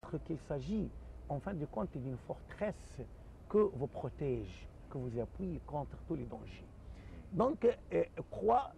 montre qu'il s'agit en fin de compte d'une forteresse que vous protège, que vous appuie contre tous les dangers. Donc, crois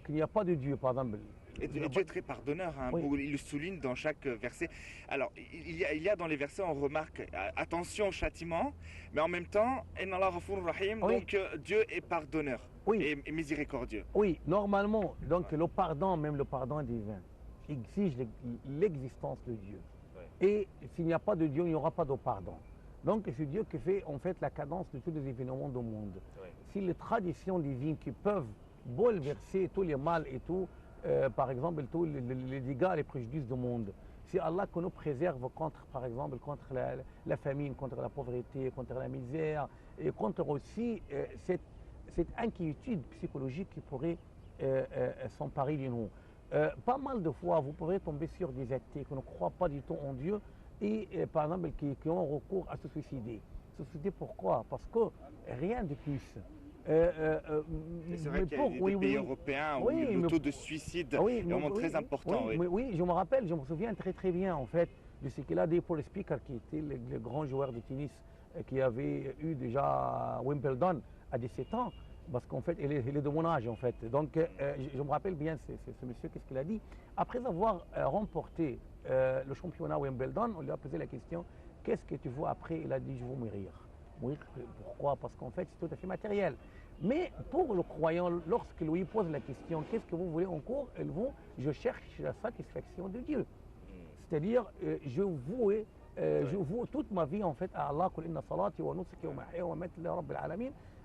qu'il n'y a pas de Dieu, par exemple. Et Dieu est très pardonneur, hein, Oui. il le souligne dans chaque verset. Alors, il y a dans les versets, on remarque, attention au châtiment, mais en même temps, Inna Allah Ghafurur Rahim, Oui. donc Dieu est pardonneur Oui. et miséricordieux. Oui, normalement, donc le pardon, même le pardon divin, exige l'existence de Dieu. Et s'il n'y a pas de Dieu, il n'y aura pas de pardon. Donc c'est Dieu qui fait en fait la cadence de tous les événements du monde. Si les traditions divines qui peuvent bouleverser tous les mal et tout, par exemple tous les dégâts, les préjudices du monde, c'est Allah qui nous préserve contre, par exemple, contre la famine, contre la pauvreté, contre la misère, et contre aussi cette inquiétude psychologique qui pourrait s'emparer de nous. Pas mal de fois, vous pourrez tomber sur des athées qui ne croient pas du tout en Dieu et par exemple qui ont recours à se suicider. Se suicider pourquoi? Parce que rien de plus. C'est vrai qu'il y a des pays européens où le taux de suicide est vraiment très important. Oui, je me rappelle, je me souviens très bien en fait de ce qu'il a dit Paul Speaker, qui était le grand joueur de tennis qui avait eu déjà Wimbledon à 17 ans. Parce qu'en fait, il est de mon âge en fait. Donc, je me rappelle bien ce monsieur, qu'est-ce qu'il a dit. Après avoir remporté le championnat Wimbledon, on lui a posé la question, qu'est-ce que tu veux après? Il a dit, je veux mourir. Mourir, pourquoi? Parce qu'en fait, c'est tout à fait matériel. Mais pour le croyant, lorsqu'il lui pose la question, qu'est-ce que vous voulez encore? Il dit, je cherche la satisfaction de Dieu. C'est-à-dire, je voue toute ma vie en fait à Allah,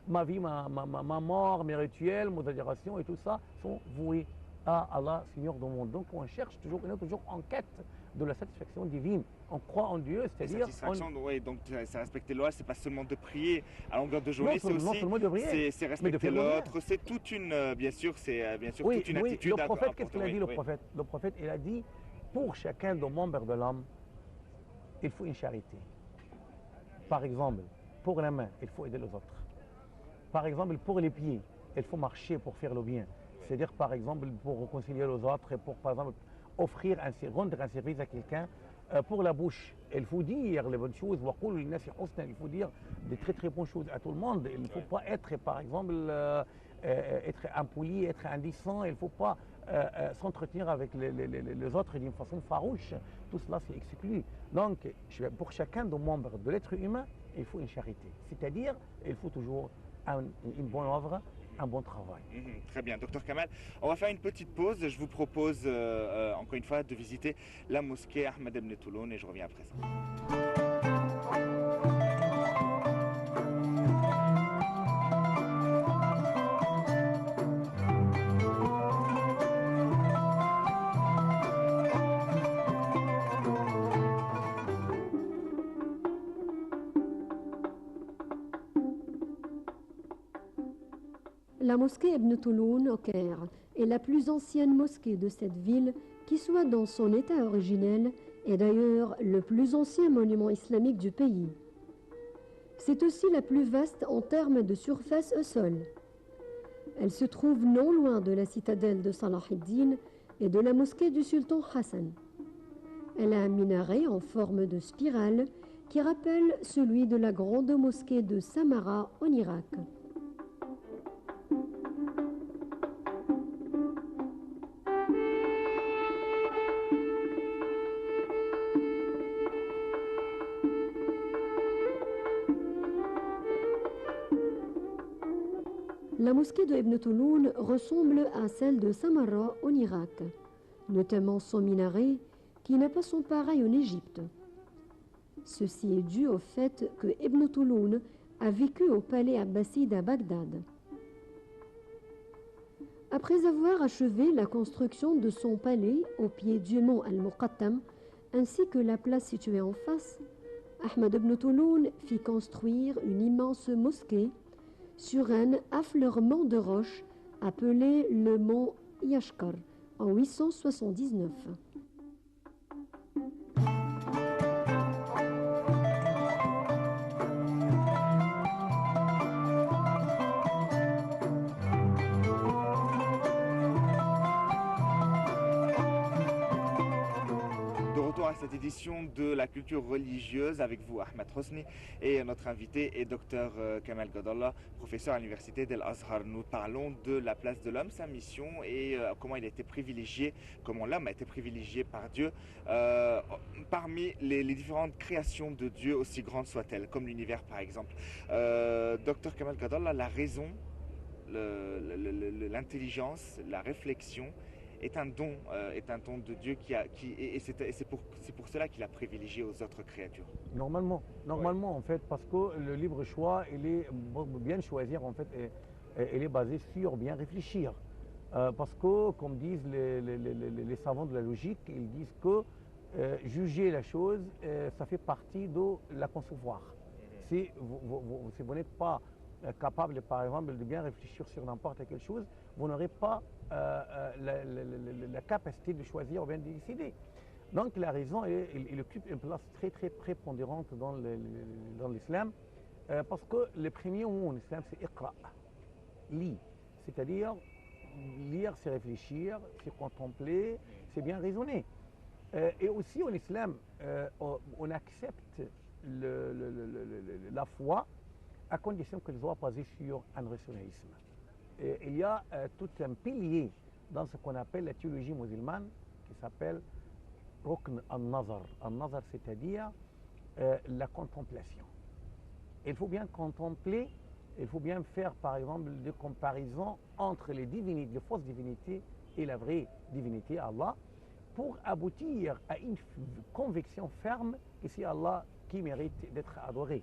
ma vie, ma mort, mes rituels, mes adorations et tout ça sont voués à Allah, Seigneur du monde. Donc on cherche toujours, on est toujours en quête de la satisfaction divine. On croit en Dieu, c'est-à-dire... Oui, donc c'est respecter l'autre, c'est pas seulement de prier à longueur de journée, c'est aussi c'est respecter l'autre, c'est toute une, bien sûr, toute une attitude. Le prophète, qu'est-ce qu'il a dit, le prophète? Le prophète, il a dit, pour chacun des membres de l'homme, il faut une charité. Par exemple, pour la main, il faut aider les autres. Par exemple, pour les pieds, il faut marcher pour faire le bien. C'est-à-dire, par exemple, pour réconcilier les autres et pour, par exemple, rendre un service à quelqu'un. Pour la bouche, il faut dire les bonnes choses. Il faut dire des très bonnes choses à tout le monde. Il ne faut pas être, par exemple, être impoli, être indécent. Il ne faut pas s'entretenir avec les autres d'une façon farouche. Tout cela, c'est exclu. Donc, pour chacun des membres de l'être humain, il faut une charité. C'est-à-dire, il faut toujours une bonne œuvre, un bon travail. Très bien, docteur Kamal. On va faire une petite pause. Je vous propose encore une fois de visiter la mosquée Ahmed Ibn Touloun et je reviens après ça. La mosquée Ibn Touloun au Caire est la plus ancienne mosquée de cette ville qui soit dans son état originel et d'ailleurs le plus ancien monument islamique du pays. C'est aussi la plus vaste en termes de surface au sol. Elle se trouve non loin de la citadelle de Salah ad-Din et de la mosquée du sultan Hassan. Elle a un minaret en forme de spirale qui rappelle celui de la grande mosquée de Samarra en Irak. La mosquée de Ibn Touloun ressemble à celle de Samarra en Irak, notamment son minaret qui n'a pas son pareil en Égypte. Ceci est dû au fait que Ibn Touloun a vécu au palais abbasside à Bagdad. Après avoir achevé la construction de son palais au pied du mont Al-Muqattam ainsi que la place située en face, Ahmed Ibn Touloun fit construire une immense mosquée sur un affleurement de roches appelé le mont Yashkar en 879. cette édition de la culture religieuse avec vous, Ahmed Hosni, et notre invité est Dr Kamal Gadallah, professeur à l'université d'El Azhar. Nous parlons de la place de l'homme, sa mission et comment il a été privilégié, comment l'homme a été privilégié par Dieu parmi les différentes créations de Dieu, aussi grandes soient-elles, comme l'univers par exemple. Dr Kamal Gadallah, la raison, l'intelligence, la réflexion est un don de Dieu et c'est pour cela qu'il a privilégié aux autres créatures. Normalement, en fait, parce que le libre choix, il est bien choisir en fait, il est basé sur bien réfléchir. Parce que, comme disent les savants de la logique, ils disent que juger la chose, ça fait partie de la concevoir. Si vous n'êtes pas capable, par exemple, de bien réfléchir sur n'importe quelle chose, vous n'aurez pas la capacité de choisir ou bien de décider. Donc la raison, il occupe une place très très prépondérante dans l'islam, parce que le premier mot en islam, c'est iqra, lis. C'est-à-dire, lire, c'est réfléchir, c'est contempler, c'est bien raisonner. Et aussi en islam, on accepte la foi à condition qu'elle soit basée sur un rationalisme. Et il y a tout un pilier dans ce qu'on appelle la théologie musulmane qui s'appelle Rukn al-Nazar. Al-Nazar, c'est-à-dire la contemplation. Il faut bien contempler, il faut bien faire par exemple des comparaisons entre les fausses divinités et la vraie divinité, Allah, pour aboutir à une conviction ferme que c'est Allah qui mérite d'être adoré.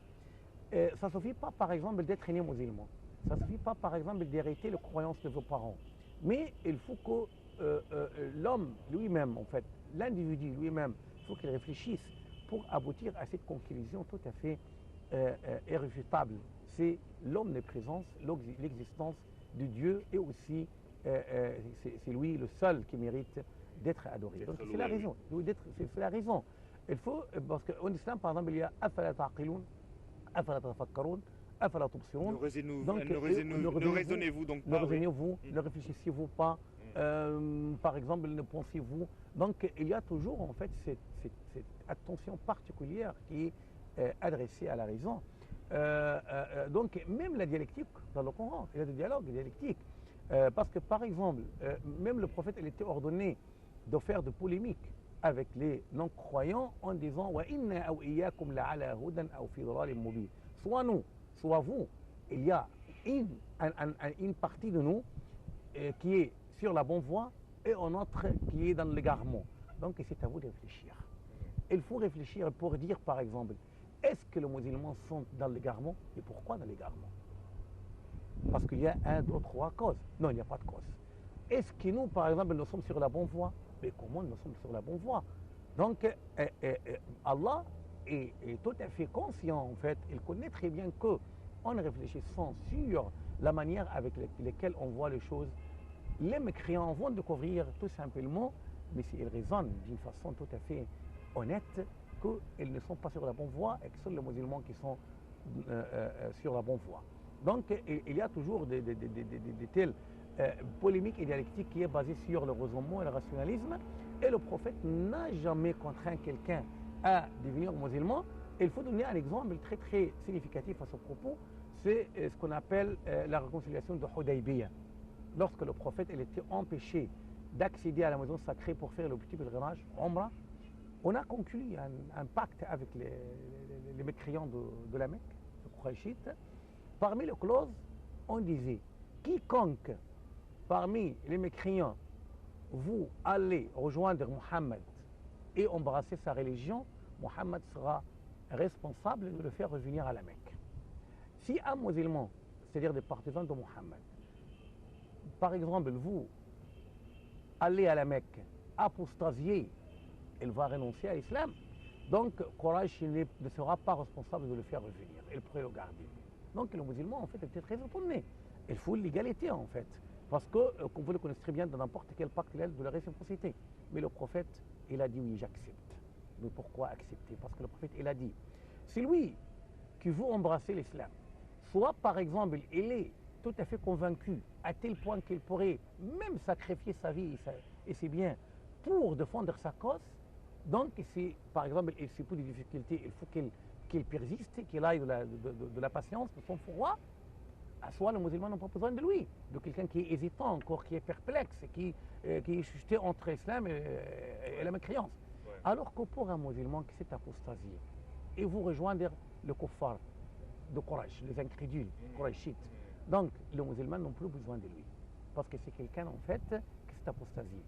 Ça ne suffit pas, par exemple, d'être né musulman. Ça ne suffit pas, par exemple, d'hériter les croyances de vos parents. Mais il faut que l'homme lui-même, en fait, l'individu lui-même, il faut qu'il réfléchisse pour aboutir à cette conclusion tout à fait irréfutable. C'est l'omniprésence, l'existence de Dieu et aussi c'est lui le seul qui mérite d'être adoré. Donc c'est la raison. C'est la raison. Il faut, parce qu'en islam, par exemple, il y a afala ta'qiloun, afala tafakkaroun, afala tubsiroun. Ne raisonnez-vous donc pas. Ne raisonnez-vous, ne réfléchissez-vous pas. Par exemple, ne pensez-vous. Donc il y a toujours en fait cette attention particulière qui est adressée à la raison. Donc même la dialectique dans le Coran, il y a des dialogues dialectiques. Parce que par exemple, même le prophète, il était ordonné de faire de polémiques avec les non-croyants en disant wa inna aw iyyakum la'ala hudan aw fi dhalalin mubin. Soit nous, soit vous, il y a une partie de nous qui est sur la bonne voie et une autre qui est dans l'égarement. Donc c'est à vous de réfléchir. Il faut réfléchir pour dire par exemple, est-ce que les musulmans sont dans l'égarement et pourquoi dans l'égarement? Parce qu'il y a un, deux, trois causes. Non, il n'y a pas de cause. Est-ce que nous, par exemple, nous sommes sur la bonne voie? Mais comment nous sommes sur la bonne voie? Donc, Allah est tout à fait conscient, en fait. Il connaît très bien qu'en réfléchissant sur la manière avec laquelle on voit les choses, les mécréants vont découvrir tout simplement, mais s'ils raisonnent d'une façon tout à fait honnête, qu'ils ne sont pas sur la bonne voie et que ce sont les musulmans qui sont sur la bonne voie. Donc, il y a toujours des telles polémiques et dialectiques qui est basée sur le raisonnement et le rationalisme. Et le prophète n'a jamais contraint quelqu'un à devenir musulman. Et il faut donner un exemple très très significatif à ce propos. C'est ce qu'on appelle la réconciliation de Hudaybiyah. Lorsque le prophète il était empêché d'accéder à la maison sacrée pour faire le petit pèlerinage, Umrah, on a conclu un pacte avec les mécréants de la Mecque, les Qurayshites. Parmi les clauses, on disait, quiconque parmi les mécréants, vous allez rejoindre Mohammed et embrasser sa religion, Mohammed sera responsable de le faire revenir à la Mecque. Si un musulman, c'est-à-dire des partisans de Mohammed, par exemple, vous allez à la Mecque, apostasier, il va renoncer à l'islam. Donc, Quraysh ne sera pas responsable de le faire revenir. Il pourrait le garder. Donc, le musulman, en fait, était très étonné. Il faut l'égalité, en fait. Parce que, comme vous le connaissez très bien, dans n'importe quel pacte, il y a de la réciprocité. Mais le prophète, il a dit oui, j'accepte. Mais pourquoi accepter? Parce que le prophète, il a dit, c'est lui qui veut embrasser l'islam. Soit, par exemple, il est tout à fait convaincu, à tel point qu'il pourrait même sacrifier sa vie et ses biens pour défendre sa cause, Donc, si par exemple il se pose des difficultés, il faut qu'il persiste, qu'il aille de la patience, de son foi. À soi, le musulman n'a pas besoin de lui, de quelqu'un qui est hésitant encore, qui est perplexe, qui est jeté entre l'islam et la mécréance. Ouais. Alors que pour un musulman qui s'est apostasié, et vous rejoindre le kuffar de Quraysh, les incrédules, Qurayshites. Donc, le musulman n'a plus besoin de lui, parce que c'est quelqu'un en fait qui s'est apostasié.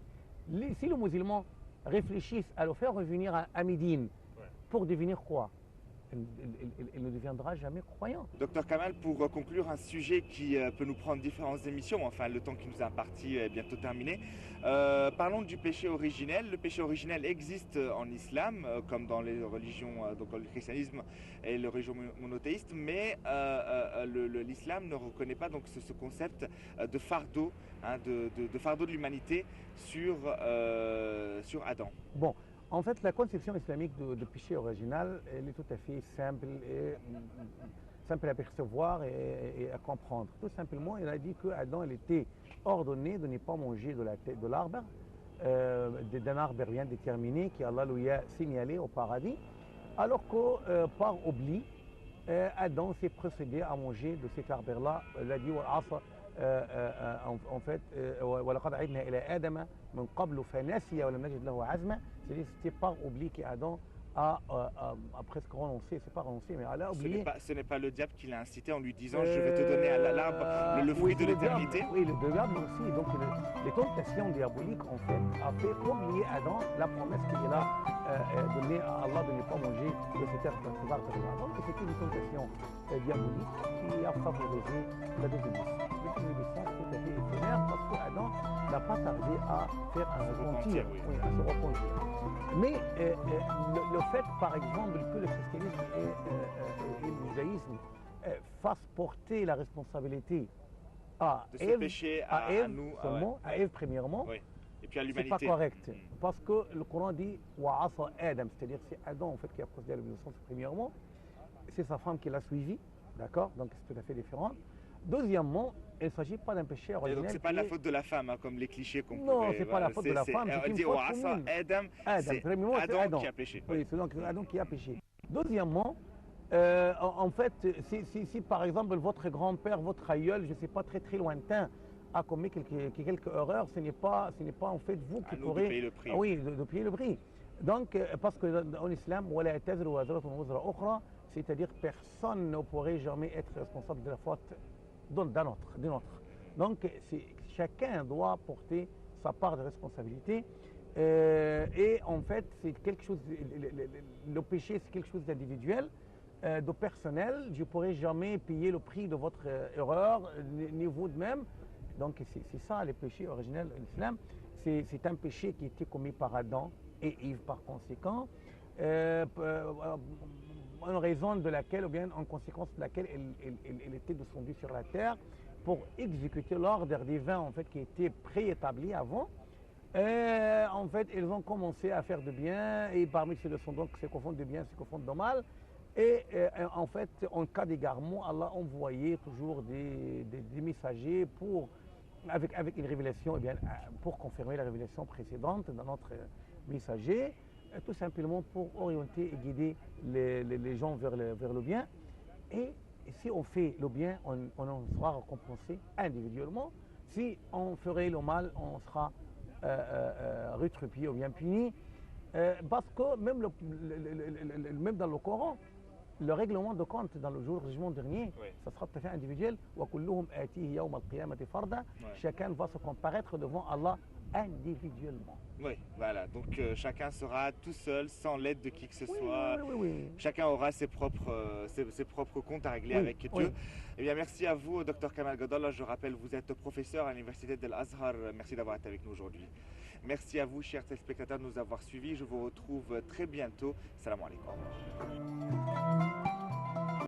Si le musulman réfléchisse à le faire revenir à Médine, ouais, pour devenir quoi? Il ne deviendra jamais croyant. Docteur Kamal, pour conclure un sujet qui peut nous prendre différentes émissions, enfin le temps qui nous est imparti est bientôt terminé, parlons du péché originel. Le péché originel existe en islam, comme dans les religions, donc le christianisme et les religions monothéistes, mais l'islam ne reconnaît pas donc ce concept de fardeau, hein, de fardeau de l'humanité sur Adam. Bon. En fait, la conception islamique du péché original, elle est tout à fait simple, simple à percevoir et à comprendre. Tout simplement, il a dit qu'Adam était ordonné de ne pas manger de l'arbre, d'un arbre bien déterminé qu'Allah lui a signalé au paradis, alors que par oubli, Adam s'est procédé à manger de cet arbre-là. Il a dit en fait, وَلَقَدْ عِدْنَا إِلَى آدَمَ مِنْ قَبْلُ فَنَسِيَ وَلَمْ نَجِدْ لَهُ عَزْمًا. C'est-à-dire c'était par oubli qu'Adam a presque renoncé, c'est pas renoncé, mais elle a oublié. Ce n'est pas le diable qui l'a incité en lui disant je vais te donner à l'arbre le fruit de l'éternité. Oui, le diable aussi. Donc les tentations diaboliques en fait a fait oublier Adam la promesse qu'il a donnée à Allah de ne pas manger de cet arbre. Donc c'était une tentation diabolique qui a favorisé la désobéissance. C'est une obéissance tout à fait éphémère parce qu'Adam n'a pas tardé à faire un repentir, oui, à se repentir. Mais le fait, par exemple, que le christianisme et le judaïsme fassent porter la responsabilité à Ève, à Ève premièrement, oui. Et puis à l'humanité, c'est pas correct. Parce que le Coran dit Wa'asa Adam, c'est-à-dire c'est Adam en fait qui a procédé à l'obéissance premièrement, c'est sa femme qui l'a suivi, d'accord, donc c'est tout à fait différent. Deuxièmement, il ne s'agit pas d'un péché originel. Donc c'est pas la faute de la femme, hein, comme les clichés qu'on peut. Non, c'est pas la faute de la femme, c'est une faute commune. C'est Adam qui a péché. Oui, c'est donc Adam qui a péché. Deuxièmement, en fait, si par exemple votre grand-père, votre aïeul, je ne sais pas, très lointain, a commis quelques erreurs, ce n'est pas en fait vous qui pourrez payer le prix. Oui, de payer le prix. Donc, parce qu'en islam, c'est-à-dire personne ne pourrait jamais être responsable de la faute d'un autre. Donc, chacun doit porter sa part de responsabilité. Et en fait, c'est quelque chose, le péché, c'est quelque chose d'individuel, de personnel. Je ne pourrai jamais payer le prix de votre erreur, ni vous de même. Donc, c'est ça le péché originel de l'islam. C'est un péché qui a été commis par Adam et Ève par conséquent, en raison de laquelle, ou bien en conséquence de laquelle elle était descendue sur la terre pour exécuter l'ordre divin en fait, qui était préétabli avant. En fait, ils ont commencé à faire de bien, et parmi ces descendants qui se confondent de bien, se confondent de mal. Et en fait, en cas d'égarement, Allah envoyait toujours des messagers avec une révélation, eh bien, pour confirmer la révélation précédente dans notre messager, tout simplement pour orienter et guider les gens vers le bien. Et si on fait le bien, on en sera récompensé individuellement. Si on ferait le mal, on sera rétribué ou bien puni. Parce que même dans le Coran, le règlement de compte dans le jour du jugement dernier, oui, ça sera tout à fait individuel. Chacun va se comparaître devant Allah individuellement. Oui, voilà. Donc chacun sera tout seul, sans l'aide de qui que ce soit. Oui. Chacun aura ses propres comptes à régler avec Dieu. Oui. Eh bien, merci à vous, Dr Kamal Gadallah. Je rappelle, vous êtes professeur à l'université de l'Azhar. Merci d'avoir été avec nous aujourd'hui. Merci à vous, chers téléspectateurs, de nous avoir suivis. Je vous retrouve très bientôt. Salam alaikum.